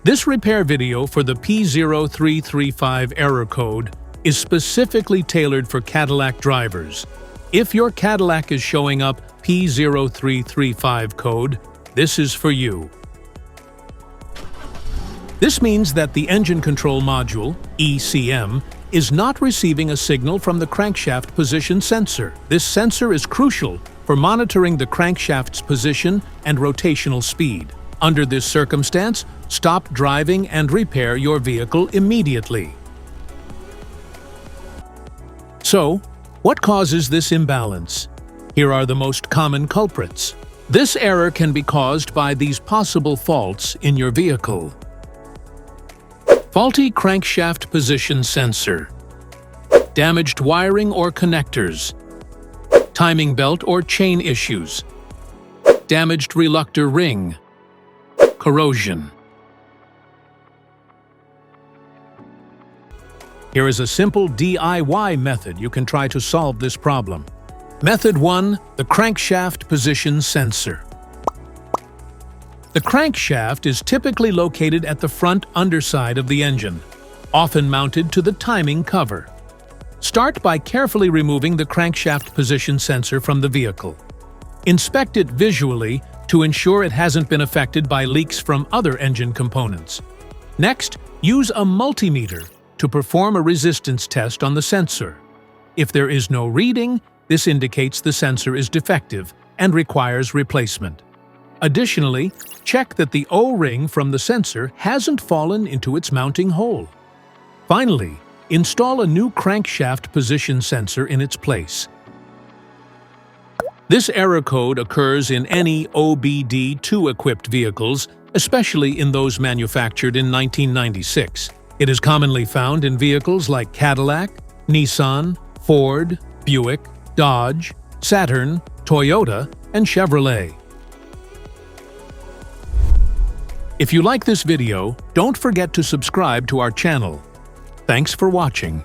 This repair video for the P0335 error code is specifically tailored for Cadillac drivers. If your Cadillac is showing up P0335 code, this is for you. This means that the engine control module, ECM, is not receiving a signal from the crankshaft position sensor. This sensor is crucial for monitoring the crankshaft's position and rotational speed. Under this circumstance, stop driving and repair your vehicle immediately. So, what causes this imbalance? Here are the most common culprits. This error can be caused by these possible faults in your vehicle. Faulty crankshaft position sensor, damaged wiring or connectors, timing belt or chain issues, damaged reluctor ring, corrosion. Here is a simple DIY method you can try to solve this problem. Method 1. The crankshaft position sensor. The crankshaft is typically located at the front underside of the engine, often mounted to the timing cover. Start by carefully removing the crankshaft position sensor from the vehicle. Inspect it visually to ensure it hasn't been affected by leaks from other engine components. Next, use a multimeter to perform a resistance test on the sensor. If there is no reading, this indicates the sensor is defective and requires replacement. Additionally, check that the O-ring from the sensor hasn't fallen into its mounting hole. Finally, install a new crankshaft position sensor in its place. This error code occurs in any OBD2 equipped vehicles, especially in those manufactured in 1996. It is commonly found in vehicles like Cadillac, Nissan, Ford, Buick, Dodge, Saturn, Toyota, and Chevrolet. If you like this video, don't forget to subscribe to our channel. Thanks for watching.